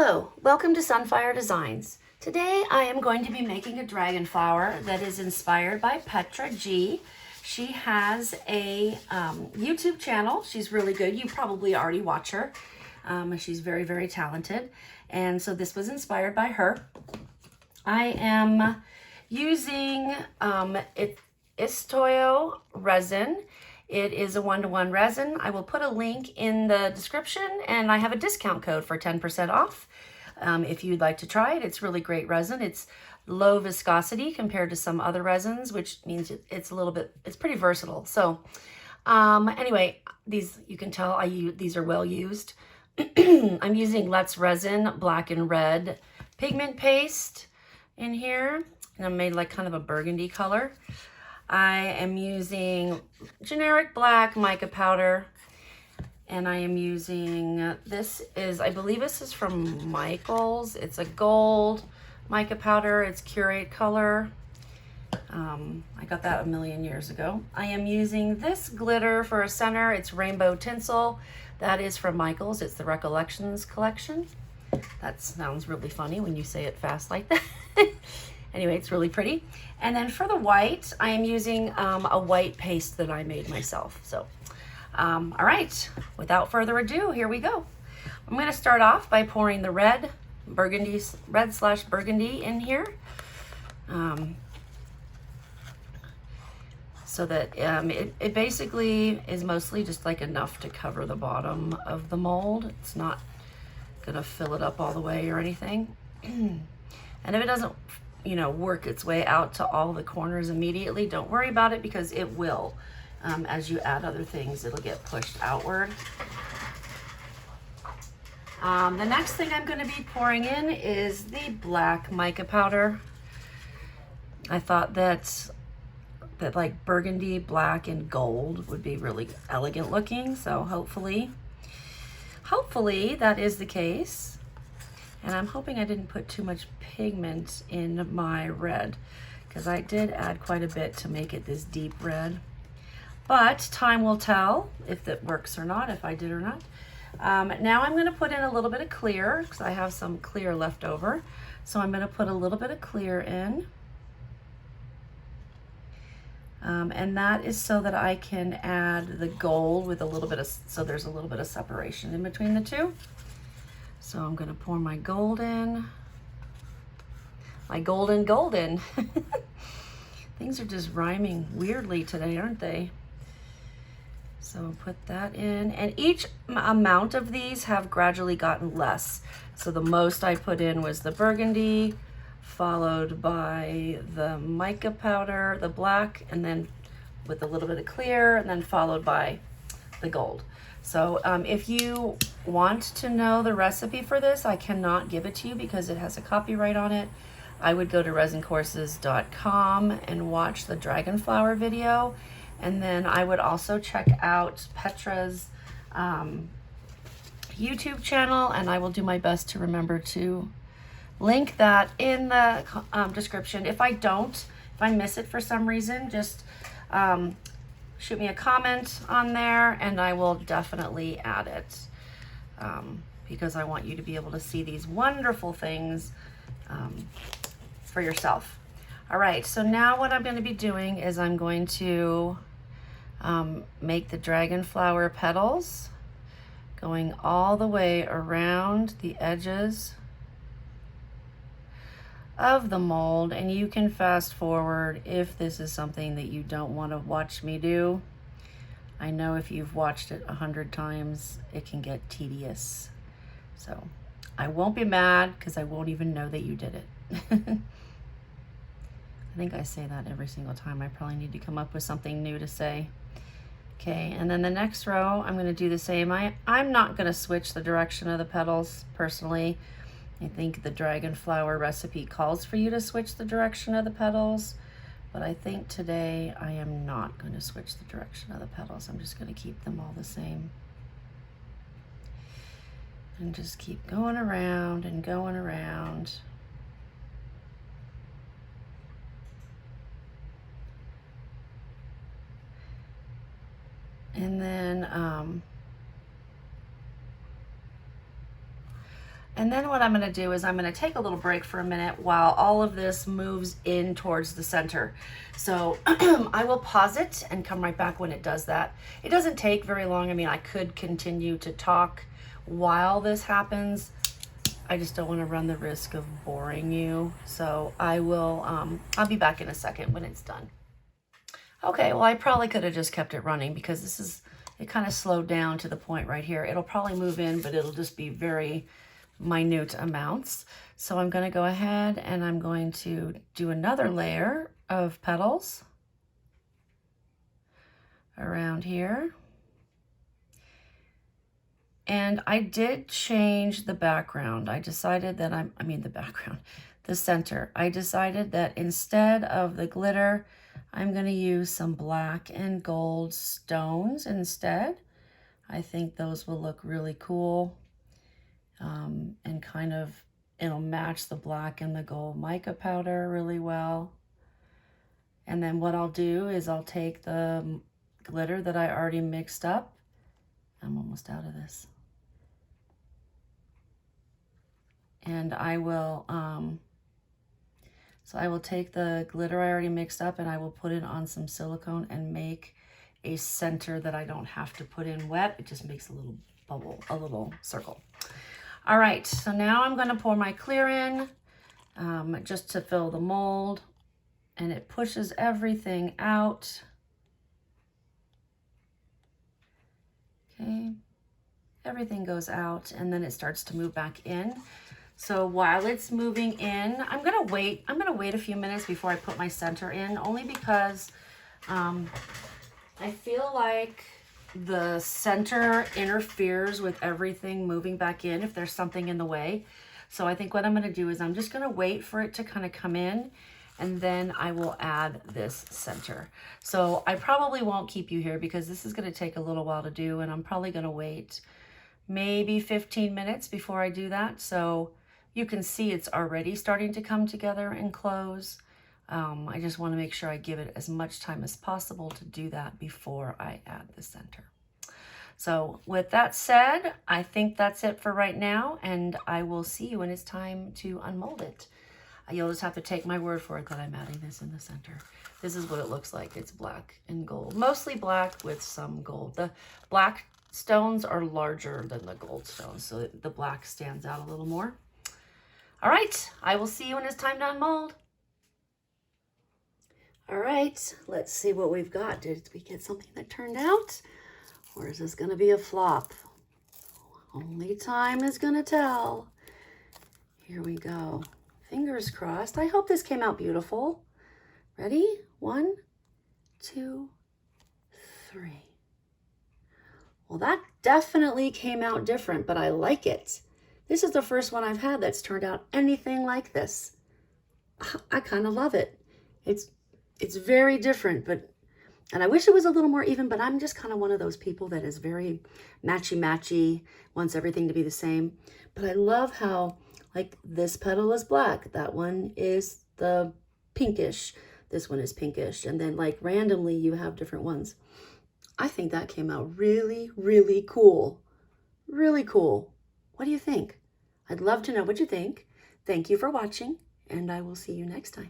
Hello, welcome to Sunfire Designs. Today I am going to be making a dragonflower that is inspired by Petra G. She has a YouTube channel. She's really good. You probably already watch her. She's very, very talented. And so this was inspired by her. I am using Istoyo resin. It is a 1-to-1 resin. I will put a link in the description, and I have a discount code for 10% off. If you'd like to try it, it's really great resin. It's low viscosity compared to some other resins, which means it's pretty versatile. So anyway, these, you can tell these are well used. I'm using Let's Resin black and red pigment paste in here, and I made like kind of a burgundy color. I am using generic black mica powder, and I am using, I believe this is from Michael's. It's a gold mica powder. It's Curate color. I got that a million years ago. I am using this glitter for a center. It's rainbow tinsel. That is from Michael's. It's the Recollections collection. That sounds really funny when you say it fast like that. Anyway, it's really pretty. And then for the white, I am using a white paste that I made myself. So, all right, without further ado, here we go. I'm gonna start off by pouring the red slash burgundy in here. So that it basically is mostly just like enough to cover the bottom of the mold. It's not gonna fill it up all the way or anything. And if it doesn't, work its way out to all the corners immediately, don't worry about it, because it will. As you add other things, it'll get pushed outward. The next thing I'm going to be pouring in is the black mica powder. I thought that like burgundy, black, and gold would be really elegant looking, so hopefully that is the case. And I'm hoping I didn't put too much pigment in my red, because I did add quite a bit to make it this deep red. But time will tell if it works or not, if I did or not. Now I'm going to put in a little bit of clear, because I have some clear left over. So I'm going to put a little bit of clear in. And that is so that I can add the gold with a little bit of, so there's a little bit of separation in between the two. So I'm going to pour my gold in. My golden. Things are just rhyming weirdly today, aren't they? So I'll put that in. And each amount of these have gradually gotten less. So the most I put in was the burgundy, followed by the mica powder, the black, and then with a little bit of clear, and then followed by the gold. So if you want to know the recipe for this, I cannot give it to you because it has a copyright on it. I would go to resincourses.com and watch the Dragonflower video. And then I would also check out Petra's YouTube channel, and I will do my best to remember to link that in the description. If I miss it for some reason, just shoot me a comment on there, and I will definitely add it, because I want you to be able to see these wonderful things for yourself. All right, so now what I'm going to be doing is I'm going to make the dragonflower petals, going all the way around the edges of the mold. And you can fast forward if this is something that you don't want to watch me do. I know if you've watched it 100 times, it can get tedious. So I won't be mad, because I won't even know that you did it. I think I say that every single time. I probably need to come up with something new to say. Okay, and then the next row, I'm going to do the same. I'm not going to switch the direction of the petals, personally. I think the Dragonflower recipe calls for you to switch the direction of the petals, but I think today I am not going to switch the direction of the petals. I'm just going to keep them all the same. And just keep going around and going around. And then And then what I'm going to do is I'm going to take a little break for a minute while all of this moves in towards the center. So I will pause it and come right back when it does that. It doesn't take very long. I mean, I could continue to talk while this happens. I just don't want to run the risk of boring you. So I'll be back in a second when it's done. Okay, well, I probably could have just kept it running because it kind of slowed down to the point right here. It'll probably move in, but it'll just be very minute amounts. So I'm going to go ahead and I'm going to do another layer of petals around here. And I did change the background. I decided that the center. I decided that instead of the glitter, I'm going to use some black and gold stones instead. I think those will look really cool. And kind of, it'll match the black and the gold mica powder really well. And then what I'll do is I'll take the glitter that I already mixed up. I'm almost out of this. And I will, so I will take the glitter I already mixed up and I will put it on some silicone and make a center that I don't have to put in wet. It just makes a little bubble, a little circle. All right, so now I'm gonna pour my clear in just to fill the mold, and it pushes everything out. Okay, everything goes out and then it starts to move back in. So while it's moving in, I'm gonna wait a few minutes before I put my center in, only because I feel like the center interferes with everything moving back in if there's something in the way. So I think what I'm going to do is I'm just going to wait for it to kind of come in, and then I will add this center. So I probably won't keep you here because this is going to take a little while to do, and I'm probably going to wait maybe 15 minutes before I do that. So you can see it's already starting to come together and close. I just want to make sure I give it as much time as possible to do that before I add the center. So with that said, I think that's it for right now, and I will see you when it's time to unmold it. You'll just have to take my word for it that I'm adding this in the center. This is what it looks like. It's black and gold, mostly black with some gold. The black stones are larger than the gold stones, so the black stands out a little more. All right, I will see you when it's time to unmold. All right, let's see what we've got. Did we get something that turned out? Or is this gonna be a flop? Only time is gonna tell. Here we go. Fingers crossed. I hope this came out beautiful. Ready? 1, 2, 3. Well, that definitely came out different, but I like it. This is the first one I've had that's turned out anything like this. I kind of love it. It's very different, and I wish it was a little more even, but I'm just kind of one of those people that is very matchy-matchy, wants everything to be the same. But I love how, like, this petal is black, that one is the pinkish, this one is pinkish, and then, like, randomly you have different ones. I think that came out really, really cool. Really cool. What do you think? I'd love to know what you think. Thank you for watching, and I will see you next time.